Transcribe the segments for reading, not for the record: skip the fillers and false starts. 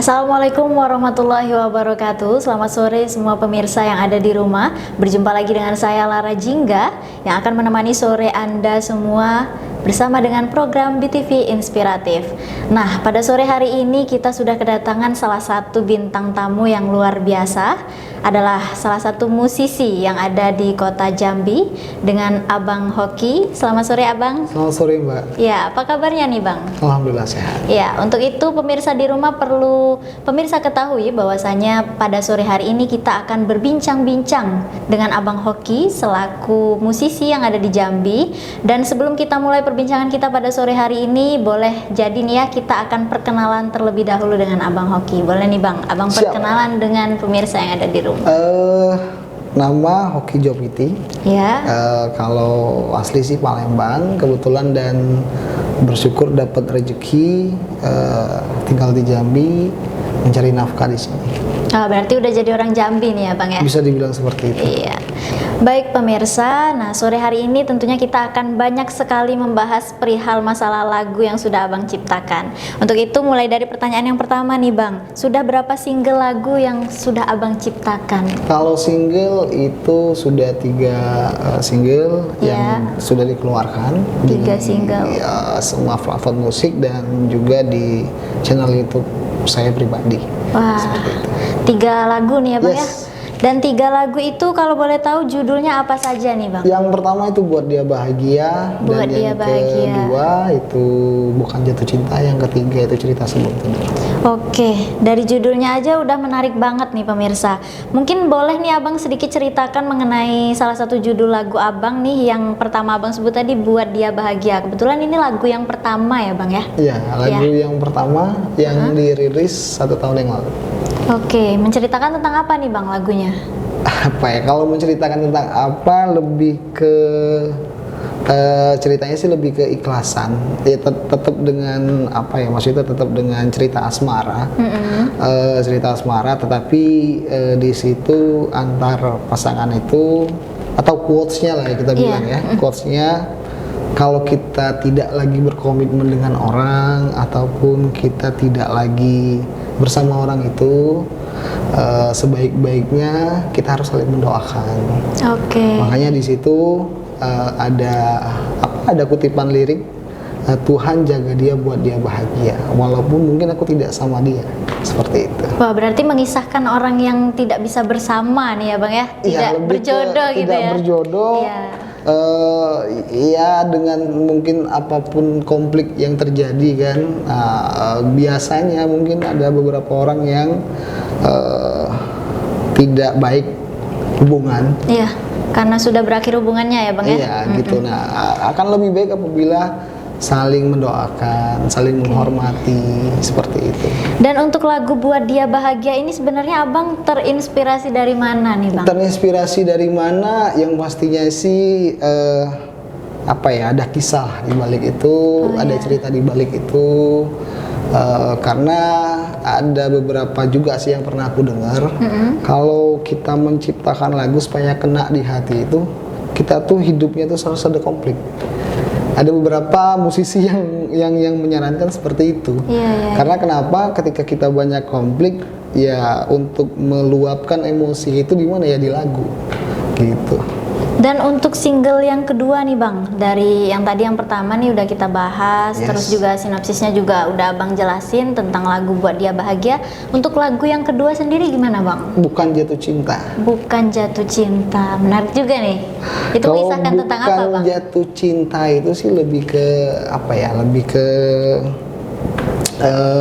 Assalamualaikum warahmatullahi wabarakatuh. Selamat sore semua pemirsa yang ada di rumah. Berjumpa lagi dengan saya Lara Jingga yang akan menemani sore Anda semua bersama dengan program BTV Inspiratif. Nah, pada sore hari ini kita sudah kedatangan salah satu bintang tamu yang luar biasa. Adalah salah satu musisi yang ada di kota Jambi dengan Abang Hoki. Selamat sore Abang. Selamat sore Mbak. Ya, apa kabarnya nih Bang? Alhamdulillah sehat. Ya, untuk itu pemirsa di rumah perlu pemirsa ketahui bahwasanya pada sore hari ini kita akan berbincang-bincang dengan Abang Hoki selaku musisi yang ada di Jambi. Dan sebelum kita mulai perbincangan kita pada sore hari ini, boleh jadi nih ya kita akan perkenalan terlebih dahulu dengan Abang Hoki. Boleh nih Bang, Abang Siap. Perkenalan dengan pemirsa yang ada di rumah. Nama Hoki Jopiti. Ya. Kalau asli sih Palembang, kebetulan dan bersyukur dapat rezeki tinggal di Jambi, mencari nafkah di sini. Oh, berarti udah jadi orang Jambi nih ya Bang ya? Bisa dibilang seperti itu. Iya. Baik pemirsa, nah sore hari ini tentunya kita akan banyak sekali membahas perihal masalah lagu yang sudah Abang ciptakan. Untuk itu mulai dari pertanyaan yang pertama nih Bang, sudah berapa single lagu yang sudah Abang ciptakan? Kalau single itu sudah 3 single yang sudah dikeluarkan. 3 single. Ya, semua platform musik dan juga di channel YouTube saya pribadi. Wah, 3 lagu nih ya Bang ya? Dan 3 lagu itu kalau boleh tahu judulnya apa saja nih Bang? Yang pertama itu Buat Dia Bahagia, Buat dan Dia yang Bahagia. kedua itu Bukan Jatuh Cinta, yang ketiga itu Cerita Sebelum Tidur. Oke, dari judulnya aja udah menarik banget nih pemirsa. Mungkin boleh nih Abang sedikit ceritakan mengenai salah satu judul lagu Abang nih yang pertama Abang sebut tadi, Buat Dia Bahagia. Kebetulan ini lagu yang pertama ya Bang ya? Iya, lagu yang pertama yang dirilis 1 tahun yang lalu. Oke, menceritakan tentang apa nih Bang lagunya? Apa ya, kalau menceritakan tentang apa, lebih ke ceritanya sih lebih ke ikhlasan ya, tetap dengan apa ya, maksudnya tetap dengan cerita asmara. Cerita asmara, tetapi di situ antar pasangan itu atau quotes-nya lah ya kita bilang ya, quotes-nya, kalau kita tidak lagi berkomitmen dengan orang ataupun kita tidak lagi bersama orang itu, sebaik-baiknya kita harus saling mendoakan. Oke. Makanya di situ ada kutipan lirik, Tuhan jaga dia buat dia bahagia walaupun mungkin aku tidak sama dia, seperti itu. Wah, berarti mengisahkan orang yang tidak bisa bersama nih ya Bang ya? Tidak berjodoh gitu ya? Tidak berjodoh. Ya, dengan mungkin apapun konflik yang terjadi kan, biasanya mungkin ada beberapa orang yang tidak baik hubungan. Iya, karena sudah berakhir hubungannya ya Bang ya? Iya, gitu. Nah, akan lebih baik apabila saling mendoakan, saling menghormati, seperti itu. Dan untuk lagu Buat Dia Bahagia ini sebenarnya Abang terinspirasi dari mana nih Bang? Terinspirasi dari mana? Yang pastinya sih apa ya, ada kisah di balik itu, ada cerita di balik itu. Karena ada beberapa juga sih yang pernah aku dengar, kalau kita menciptakan lagu supaya kena di hati itu, kita tuh hidupnya tuh selalu ada konflik. Ada beberapa musisi yang menyarankan seperti itu. Karena kenapa? Ketika kita banyak konflik, ya untuk meluapkan emosi itu di mana ya, di lagu, gitu. Dan untuk single yang kedua nih Bang, dari yang tadi yang pertama nih udah kita bahas, terus juga sinopsisnya juga udah Abang jelasin tentang lagu Buat Dia Bahagia. Untuk lagu yang kedua sendiri gimana Bang? Bukan Jatuh Cinta. Bukan Jatuh Cinta, menarik juga nih. Itu mengisahkan tentang apa Bang? Bukan Jatuh Cinta itu sih lebih ke apa ya, lebih ke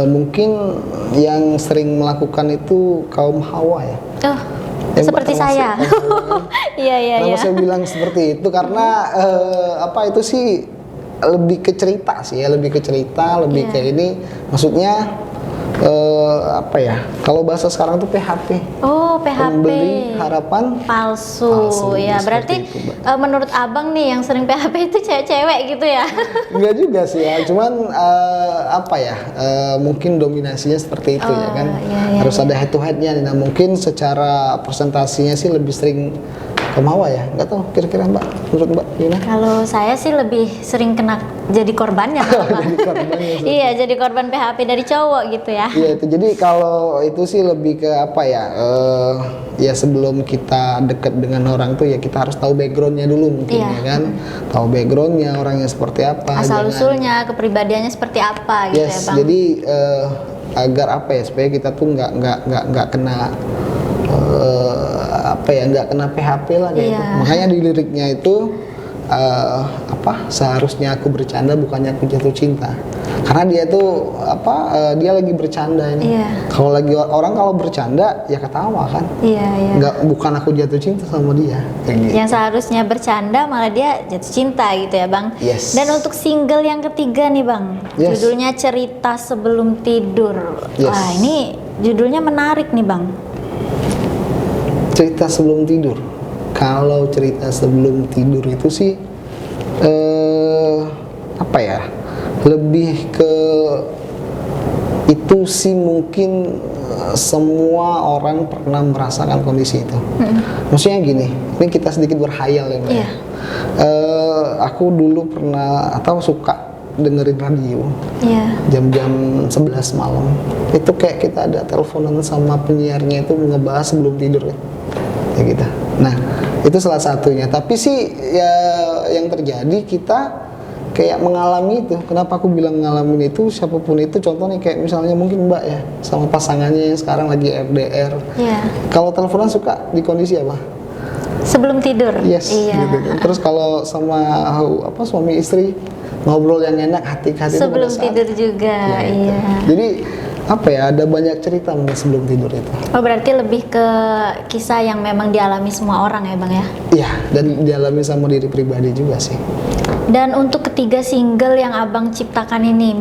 mungkin yang sering melakukan itu kaum Hawa ya. Seperti saya. Iya. Kenapa saya bilang seperti itu? Karena apa itu sih lebih ke cerita sih ya, lebih ke cerita, lebih ke ini. Maksudnya apa ya? Kalau bahasa sekarang tuh PHP. Oh, PHP. Pemberi harapan palsu. Ya, berarti menurut Abang nih yang sering PHP itu cewek-cewek gitu ya? Enggak juga sih ya, cuman apa ya? Mungkin dominasinya seperti itu ya kan. Harus ada head to headnya. Nah, mungkin secara presentasinya sih lebih sering pemawa ya, nggak tahu kira-kira Mbak, menurut Mbak gimana? Kalau saya sih lebih sering kena jadi korbannya malah, Bang. Jadi korbannya. Iya, jadi korban PHP dari cowok gitu ya. Iya itu, jadi kalau itu sih lebih ke apa ya, ya sebelum kita deket dengan orang tuh ya kita harus tahu backgroundnya dulu mungkin Iya. ya kan, tahu backgroundnya orangnya seperti apa, Asal jangan- usulnya, kepribadiannya seperti apa gitu ya, yes, Bang. jadi agar apa ya, supaya kita tuh nggak kena apa ya, nggak kena PHP lah kayak Iya. gitu. Makanya di liriknya itu apa, seharusnya aku bercanda bukannya aku jatuh cinta, karena dia tuh apa, dia lagi bercanda ini. Iya. Kalau lagi orang kalau bercanda ya ketawa kan, Iya, iya. bukan aku jatuh cinta sama dia kayak gitu. Yang seharusnya bercanda malah dia jatuh cinta gitu ya, Bang. Yes. Dan untuk single yang ketiga nih, Bang. Yes. Judulnya Cerita Sebelum Tidur. Yes. Wah, ini judulnya menarik nih, Bang. Cerita sebelum tidur. Kalau cerita sebelum tidur itu sih apa ya? Lebih ke itu sih mungkin semua orang pernah merasakan kondisi itu. Maksudnya gini, ini kita sedikit berhayal ya, Mbak. Iya. Aku dulu pernah atau suka dengerin radio Iya. jam-jam 11 malam. Itu kayak kita ada teleponan sama penyiarnya itu ngebahas sebelum tidur kan. Ya gitu. Nah, itu salah satunya. Tapi sih ya yang terjadi kita kayak mengalami itu. Kenapa aku bilang ngalamin itu? Siapapun itu, contohnya kayak misalnya mungkin Mbak ya sama pasangannya yang sekarang lagi LDR. Iya. Kalau teleponan suka di kondisi apa? Sebelum tidur. Yes, Iya. gitu. Terus kalau sama apa suami istri ngobrol yang enak hati-hati Sebelum pada saat- tidur juga. Ya, itu. Iya. Jadi apa ya, ada banyak cerita mungkin sebelum tidur itu. Oh, berarti lebih ke kisah yang memang dialami semua orang ya, Bang ya. Iya, dan dialami sama diri pribadi juga sih. Dan untuk ketiga single yang Abang ciptakan ini,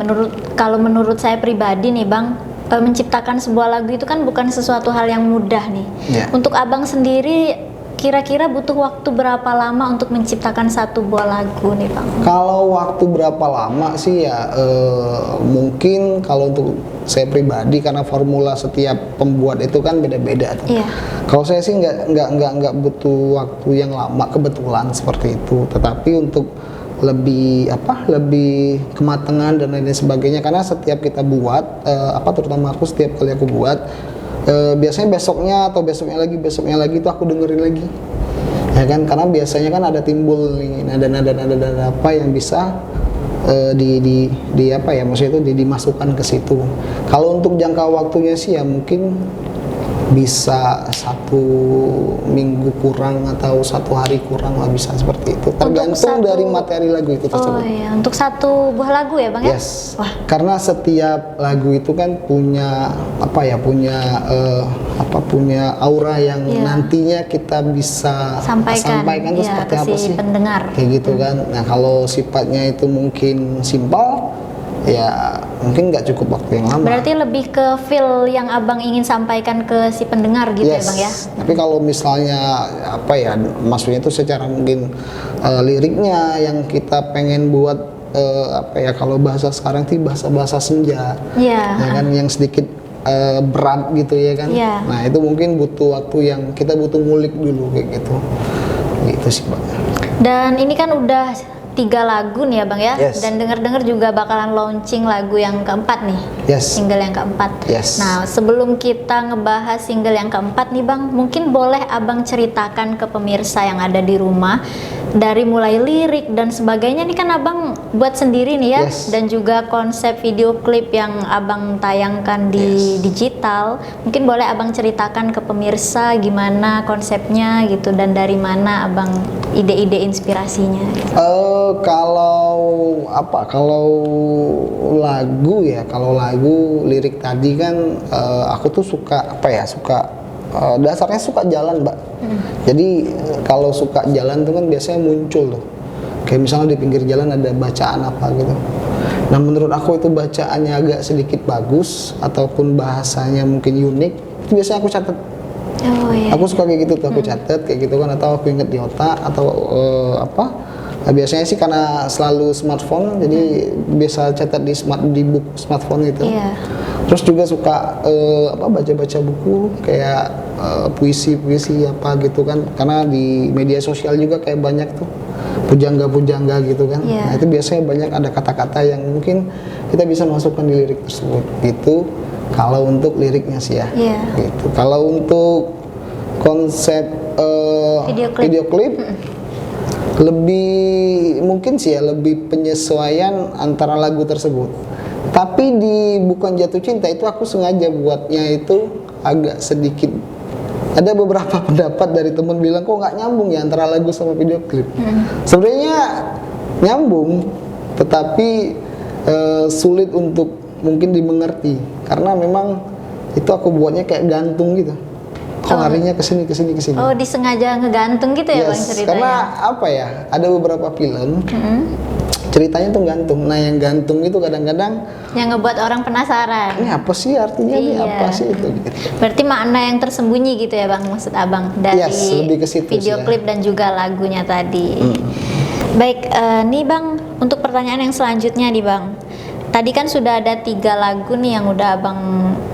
kalau menurut saya pribadi nih, Bang, menciptakan sebuah lagu itu kan bukan sesuatu hal yang mudah nih. Iya. Untuk Abang sendiri, kira-kira butuh waktu berapa lama untuk menciptakan satu buah lagu nih, Bang? Kalau waktu berapa lama sih ya, mungkin kalau untuk saya pribadi, karena formula setiap pembuat itu kan beda-beda tuh. Iya. Kalau saya sih nggak butuh waktu yang lama kebetulan seperti itu. Tetapi untuk lebih kematangan dan lain sebagainya, karena setiap kita buat terutama aku setiap kali aku buat biasanya besoknya atau besoknya lagi itu aku dengerin lagi ya kan, karena biasanya kan ada timbul nih nada-nada apa yang bisa di apa ya, maksudnya itu dimasukkan ke situ. Kalau untuk jangka waktunya sih ya mungkin bisa 1 minggu kurang atau 1 hari kurang lah, bisa seperti itu, tergantung dari materi lagu itu Oh tersebut. iya, untuk satu buah lagu ya, Bang ya? Yes, Wah, karena setiap lagu itu kan punya punya aura yang Iya. nantinya kita bisa sampaikan itu iya, seperti ke apa si sih, pendengar. kayak gitu kan. Nah kalau sifatnya itu mungkin simpel, ya mungkin nggak cukup waktu yang lama. Berarti lebih ke feel yang Abang ingin sampaikan ke si pendengar gitu ya, Bang ya? Tapi kalau misalnya apa ya, maksudnya itu secara mungkin liriknya yang kita pengen buat kalau bahasa sekarang sih bahasa senja, Iya. ya kan, yang sedikit berat gitu ya kan. Iya. Nah itu mungkin butuh waktu yang kita butuh ngulik dulu kayak gitu. Gitu sih Pak. Dan ini kan udah 3 lagu nih ya, Bang ya? Yes. Dan dengar-dengar juga bakalan launching lagu yang keempat nih. Yes. Single yang keempat. Yes. Nah, sebelum kita ngebahas single yang keempat nih, Bang, mungkin boleh Abang ceritakan ke pemirsa yang ada di rumah dari mulai lirik dan sebagainya. Nih kan Abang buat sendiri nih ya, Yes. dan juga konsep video klip yang Abang tayangkan di digital. Mungkin boleh Abang ceritakan ke pemirsa gimana konsepnya gitu, dan dari mana Abang ide-ide inspirasinya. Kalau lagu ya, kalau lagu lirik tadi kan aku tuh suka dasarnya suka jalan, Mbak. Jadi kalau suka jalan tuh kan biasanya muncul tuh, kayak misalnya di pinggir jalan ada bacaan apa gitu. Nah menurut aku itu bacaannya agak sedikit bagus ataupun bahasanya mungkin unik, itu biasanya aku catat. Oh iya. Aku suka kayak gitu tuh, aku catat kayak gitu kan, atau aku inget di otak atau Nah, biasanya sih karena selalu smartphone, jadi biasa catat di buku smartphone gitu. Iya. Terus juga suka baca-baca buku kayak puisi-puisi apa gitu kan, karena di media sosial juga kayak banyak tuh pujangga-pujangga gitu kan. Iya. Nah itu biasanya banyak ada kata-kata yang mungkin kita bisa masukkan di lirik tersebut gitu. Kalau untuk liriknya sih ya, Iya. gitu. Kalau untuk konsep Video klip. lebih mungkin sih ya, lebih penyesuaian antara lagu tersebut. Tapi di Bukan Jatuh Cinta itu aku sengaja buatnya itu agak sedikit, ada beberapa pendapat dari temen bilang kok nggak nyambung ya antara lagu sama video klip. Sebenarnya nyambung, tetapi sulit untuk mungkin dimengerti karena memang itu aku buatnya kayak gantung gitu. Kok larinya ke sini ke sini ke sini. Oh, disengaja ngegantung gitu ya Bang ceritanya? Karena apa ya? Ada beberapa film ceritanya tuh gantung. Nah, yang gantung itu kadang-kadang yang ngebuat orang penasaran. ini apa sih artinya, ini Iya. apa sih itu gitu. Berarti makna yang tersembunyi gitu ya Bang, maksud Abang dari Yes, lebih ke situ video sih ya. klip dan juga lagunya tadi. Baik, nih Bang, untuk pertanyaan yang selanjutnya nih Bang. Tadi kan sudah ada 3 lagu nih yang udah Abang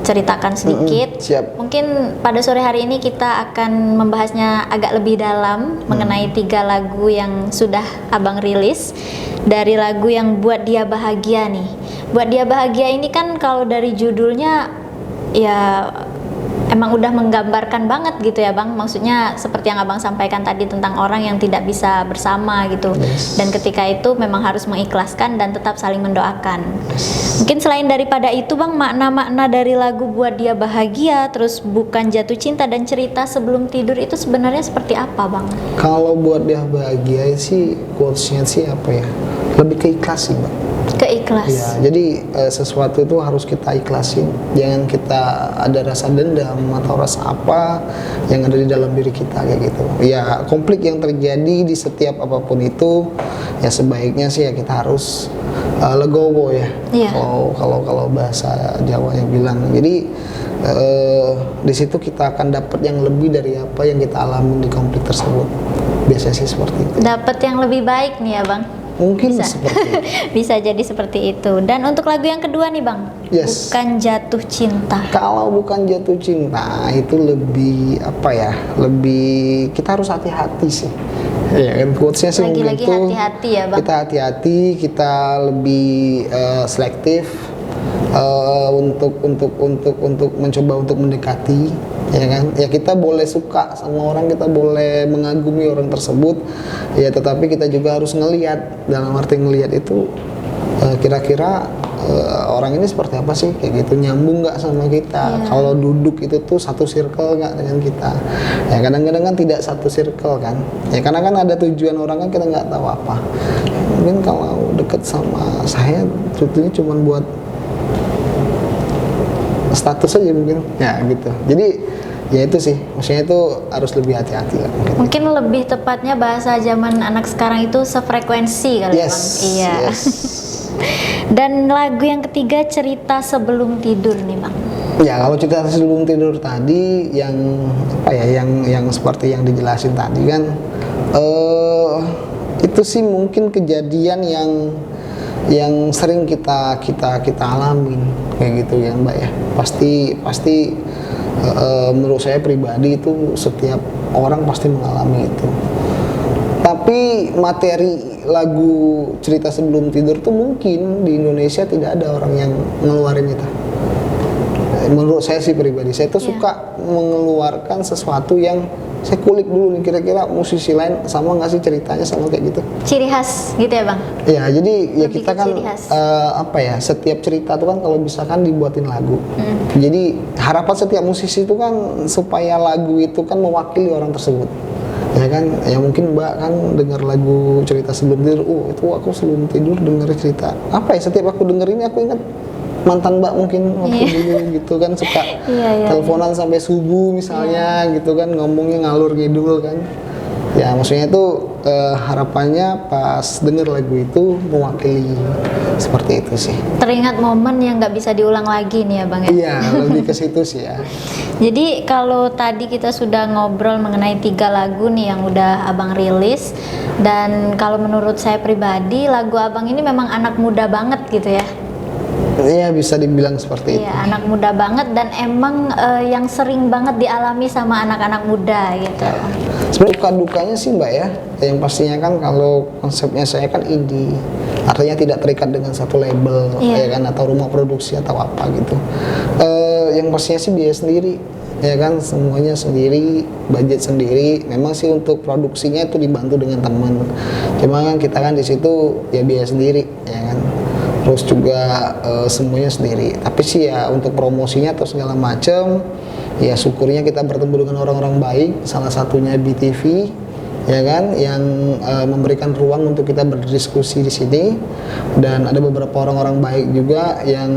ceritakan sedikit. Siap. Mungkin pada sore hari ini kita akan membahasnya agak lebih dalam mengenai 3 lagu yang sudah Abang rilis. Dari lagu yang Buat Dia Bahagia nih. Buat Dia Bahagia ini kan kalau dari judulnya ya emang udah menggambarkan banget gitu ya Bang. Maksudnya seperti yang Abang sampaikan tadi tentang orang yang tidak bisa bersama gitu. Yes. Dan ketika itu memang harus mengikhlaskan dan tetap saling mendoakan. Mungkin selain daripada itu Bang, makna-makna dari lagu Buat Dia Bahagia, terus Bukan Jatuh Cinta dan Cerita Sebelum Tidur itu sebenarnya seperti apa Bang? Kalau Buat Dia Bahagia sih quotes-nya sih apa ya? Lebih ke ikhlas sih, Mbak. Keikhlas. Ya, jadi sesuatu itu harus kita ikhlasin. Jangan kita ada rasa dendam atau rasa apa yang ada di dalam diri kita kayak gitu. Ya, konflik yang terjadi di setiap apapun itu ya sebaiknya sih ya kita harus legowo ya. Iya. Kalau bahasa Jawanya bilang. Jadi di situ kita akan dapat yang lebih dari apa yang kita alami di konflik tersebut. Biasanya sih seperti itu. Dapat yang lebih baik nih ya Bang. Mungkin Bisa. seperti itu. Bisa jadi seperti itu. Dan untuk lagu yang kedua nih Bang, Yes. Bukan Jatuh Cinta. Kalau Bukan Jatuh Cinta itu lebih apa ya? Lebih kita harus hati-hati sih. Ya kan quotes-nya sih mungkin Lagi-lagi tuh hati-hati ya Bang. kita hati-hati, kita lebih selektif untuk mencoba untuk mendekati, ya kan? Ya kita boleh suka sama orang, kita boleh mengagumi orang tersebut, ya tetapi kita juga harus ngelihat, dalam arti ngelihat itu kira-kira orang ini seperti apa sih, kayak gitu, nyambung nggak sama kita. Kalau duduk itu tuh satu circle nggak dengan kita. Ya kadang-kadang kan tidak satu circle kan, ya karena kan ada tujuan orang kan kita nggak tahu apa. Mungkin kalau deket sama saya sebetulnya cuma buat status aja mungkin, ya gitu. Jadi ya itu sih, maksudnya itu harus lebih hati-hati lah mungkin. Mungkin lebih tepatnya bahasa zaman anak sekarang itu sefrekuensi kali ya Yes, Bang. Iya. yes. Dan lagu yang ketiga Cerita Sebelum Tidur nih Bang. Ya kalau cerita sebelum tidur tadi yang apa ya, yang seperti yang dijelasin tadi kan, itu sih mungkin kejadian yang sering kita alamin kayak gitu ya Mbak ya. Pasti menurut saya pribadi itu setiap orang pasti mengalami itu. Tapi materi lagu Cerita Sebelum Tidur tuh mungkin di Indonesia tidak ada orang yang ngeluarin itu. Menurut saya sih pribadi, saya tuh suka mengeluarkan sesuatu yang saya kulik dulu nih, kira-kira musisi lain sama nggak sih ceritanya sama kayak gitu. Ciri khas gitu ya Bang. Ya jadi ya Lebih kita ke kan ciri khas. apa ya, setiap cerita tuh kan kalau misalkan dibuatin lagu, jadi harapan setiap musisi itu kan supaya lagu itu kan mewakili orang tersebut, ya kan. Ya mungkin Mbak kan dengar lagu Cerita Sebelum Tidur, itu aku sebelum tidur denger cerita apa ya, setiap aku denger ini aku ingat mantan Mbak mungkin waktu dulu gitu kan, suka teleponan sampai subuh misalnya gitu kan, ngomongnya ngalur ngidul kan. Ya maksudnya itu harapannya pas denger lagu itu mewakili seperti itu sih. Teringat momen yang nggak bisa diulang lagi nih ya Bang ya. Iya, lebih ke situ sih ya. Jadi kalau tadi kita sudah ngobrol mengenai 3 lagu nih yang udah Abang rilis, dan kalau menurut saya pribadi lagu Abang ini memang anak muda banget gitu ya. Iya, bisa dibilang seperti itu. Iya, anak muda banget dan emang yang sering banget dialami sama anak-anak muda gitu. Sebenarnya duka dukanya sih Mbak ya, yang pastinya kan kalau konsepnya saya kan indie, artinya tidak terikat dengan satu label, Iya. ya kan, atau rumah produksi atau apa gitu. Yang pastinya sih biaya sendiri, ya kan, semuanya sendiri, budget sendiri. Memang sih untuk produksinya itu dibantu dengan teman, cuma kan kita kan di situ ya biaya sendiri, ya kan. Terus juga semuanya sendiri. Tapi sih ya untuk promosinya atau segala macam, ya syukurnya kita bertemu dengan orang-orang baik. Salah satunya BTV, ya kan, yang memberikan ruang untuk kita berdiskusi di sini. Dan ada beberapa orang-orang baik juga yang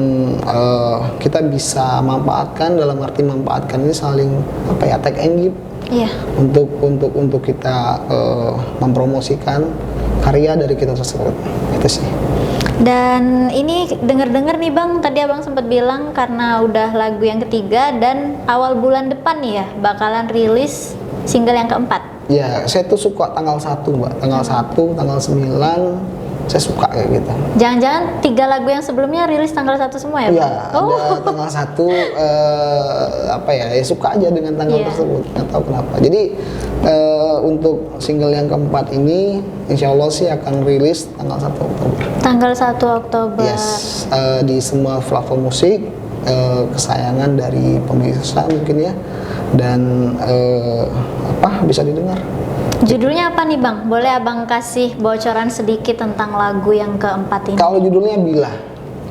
kita bisa manfaatkan. Dalam arti manfaatkan ini saling apa ya, take and give. Iya. Untuk kita mempromosikan karya dari kita tersebut. Itu sih. Dan ini denger-dengar nih Bang, tadi Abang sempat bilang karena udah lagu yang ketiga dan awal bulan depan nih ya bakalan rilis single yang keempat. Ya, saya tuh suka tanggal 1 Mbak, tanggal 1, tanggal 9, saya suka kayak gitu. Jangan-jangan 3 lagu yang sebelumnya rilis tanggal 1 semua ya Bang? Iya, ada tanggal 1, apa ya suka aja dengan tanggal Iya. tersebut, nggak tahu kenapa. Jadi untuk single yang keempat ini, insya Allah sih akan rilis tanggal 1 Oktober. Tanggal 1 Oktober. Yes, di semua platform musik, kesayangan dari pemirsa mungkin ya, dan bisa didengar. Judulnya apa nih Bang? Boleh Abang kasih bocoran sedikit tentang lagu yang keempat ini? Kalau judulnya Bila.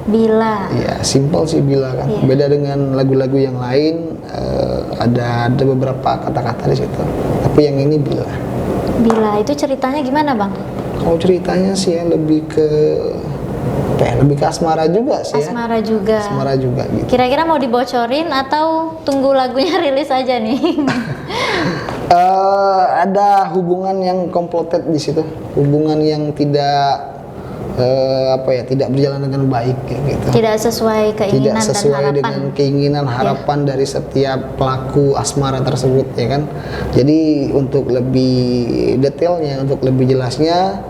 Bila. Iya, simple sih Bila kan. Iya. Beda dengan lagu-lagu yang lain, ada beberapa kata-kata di situ. Tapi yang ini Bila. Bila itu ceritanya gimana Bang? Kalau ceritanya sih ya lebih ke apa ya, lebih ke asmara juga sih ya. Asmara juga. Asmara juga gitu. Kira-kira mau dibocorin atau tunggu lagunya rilis aja nih? Ada hubungan yang komploted di situ, hubungan yang tidak tidak berjalan dengan baik kayak gitu. Tidak sesuai keinginan Tidak sesuai dan harapan. dengan keinginan harapan dari setiap pelaku asmara tersebut, ya kan. Jadi untuk lebih detailnya, untuk lebih jelasnya,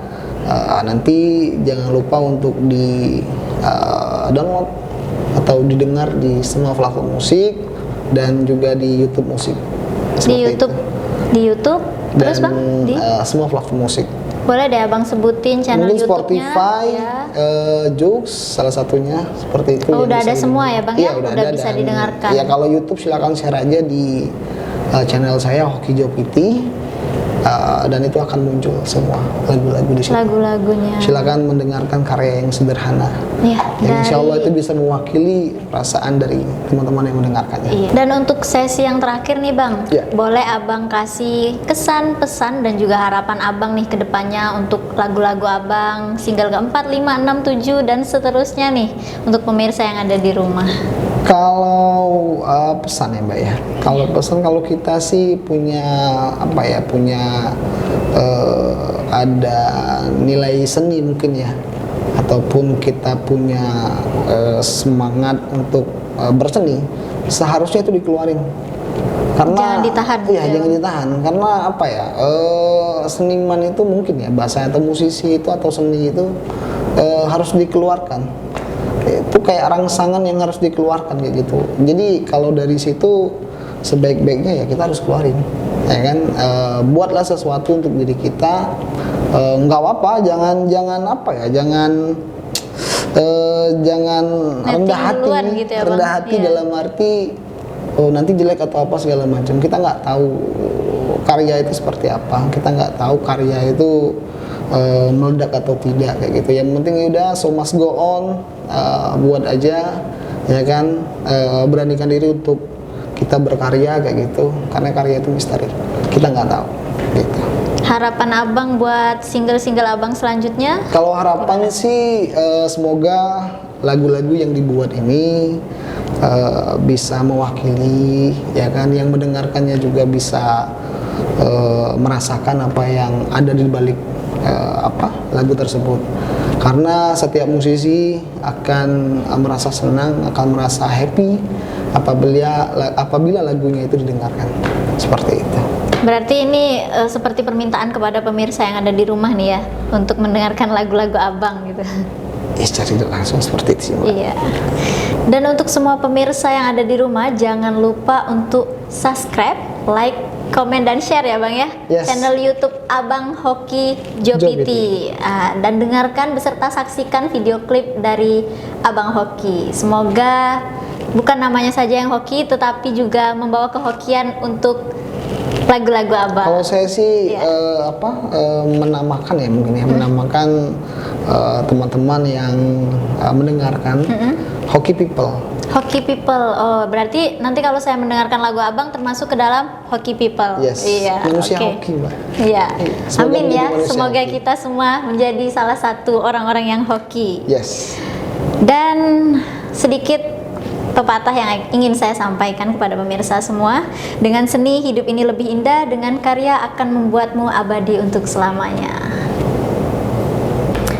nanti jangan lupa untuk di download atau didengar di semua platform musik dan juga di YouTube musik. Di Seperti YouTube, itu. di YouTube, terus Dan Bang di semua platform musik. boleh deh Abang sebutin channel Mungkin YouTube-nya. Spotify, Ya. Joox salah satunya seperti itu. Oh, yang udah bisa ada semua didengar. ya, Bang, Iya, ya? udah Udah ada, bisa dan didengarkan. ya kalau YouTube silakan share aja di channel saya Hoki Jopiti, dan itu akan muncul semua lagu-lagu di situ. Lagu-lagunya. Silakan mendengarkan karya yang sederhana. Iya, Yang insya Allah dari- itu bisa mewakili perasaan dari teman-teman yang mendengarkannya. Iya. Dan untuk sesi yang terakhir nih Bang, Iya. boleh Abang kasih kesan, pesan dan juga harapan Abang nih ke depannya untuk lagu-lagu Abang, single keempat, 5, 6, 7 dan seterusnya nih untuk pemirsa yang ada di rumah. Kalau pesan ya Mbak ya, kalau pesan, kalau kita sih punya ada nilai seni mungkin ya, ataupun kita punya semangat untuk berseni, seharusnya itu dikeluarin. Karena Jangan ditahan, iya, ya. jangan ditahan, karena apa ya, seniman itu mungkin ya bahasa, atau musisi itu atau seni itu harus dikeluarkan. Itu kayak rangsangan yang harus dikeluarkan kayak gitu. Jadi kalau dari situ sebaik-baiknya ya kita harus keluarin, ya kan. Buatlah sesuatu untuk diri kita. Nggak apa-apa, jangan rendah hati, duluan gitu ya, Bang. rendah hati Iya. dalam arti nanti jelek atau apa segala macam. Kita nggak tahu karya itu seperti apa, kita nggak tahu karya itu meledak atau tidak kayak gitu. Yang penting udah, so must go on, buat aja, ya kan. Beranikan diri untuk kita berkarya kayak gitu, karena karya itu misteri, kita nggak tahu gitu. Harapan Abang buat single-single Abang selanjutnya? Kalau harapan sih semoga lagu-lagu yang dibuat ini bisa mewakili, ya kan, yang mendengarkannya juga bisa merasakan apa yang ada di balik lagu tersebut. Karena setiap musisi akan merasa senang, akan merasa happy apabila lagunya itu didengarkan. Seperti itu. Berarti ini seperti permintaan kepada pemirsa yang ada di rumah nih ya, untuk mendengarkan lagu-lagu Abang gitu. ya cari langsung seperti itu sih, Mbak. Iya. Dan untuk semua pemirsa yang ada di rumah, jangan lupa untuk subscribe, like, komen dan share ya Bang ya. Yes. Channel YouTube Abang Hoki Jopiti. Dan dengarkan beserta saksikan video klip dari Abang Hoki. Semoga bukan namanya saja yang hoki, tetapi juga membawa kehokian untuk lagu-lagu Abang. Kalau saya sih Iya. menamakan ya mungkin ya, menamakan teman-teman yang mendengarkan Hoki People. Hoki People. Oh, berarti nanti kalau saya mendengarkan lagu Abang termasuk ke dalam Hoki People. Yes. Iya. Manusia oke. hoki, Mbak. Iya. Semoga Amin menjadi ya. manusia Semoga hoki. kita semua menjadi salah satu orang-orang yang hoki. Yes. Dan sedikit pepatah yang ingin saya sampaikan kepada pemirsa semua. Dengan seni hidup ini lebih indah, dengan karya akan membuatmu abadi untuk selamanya.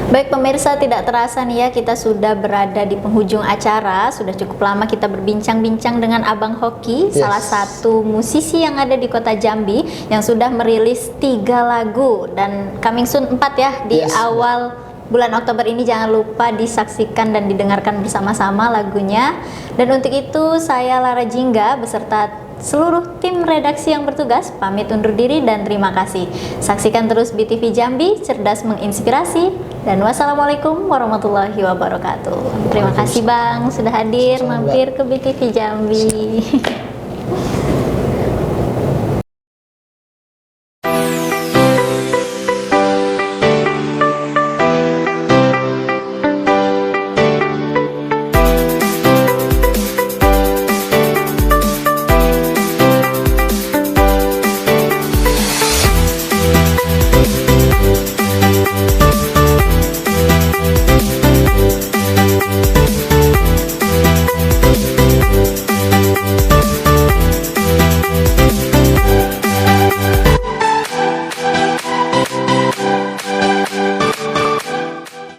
Baik pemirsa, tidak terasa nih ya, kita sudah berada di penghujung acara. Sudah cukup lama kita berbincang-bincang dengan Abang Hoki, Yes. salah satu musisi yang ada di kota Jambi yang sudah merilis 3 lagu dan coming soon 4 ya di Yes. awal bulan Oktober ini. Jangan lupa disaksikan dan didengarkan bersama-sama lagunya. Dan untuk itu saya Lara Jingga beserta seluruh tim redaksi yang bertugas pamit undur diri dan terima kasih. Saksikan terus BTV Jambi, cerdas menginspirasi, dan wassalamualaikum warahmatullahi wabarakatuh. Terima kasih Bang sudah hadir Sama-sama, Mbak. mampir ke BTV Jambi.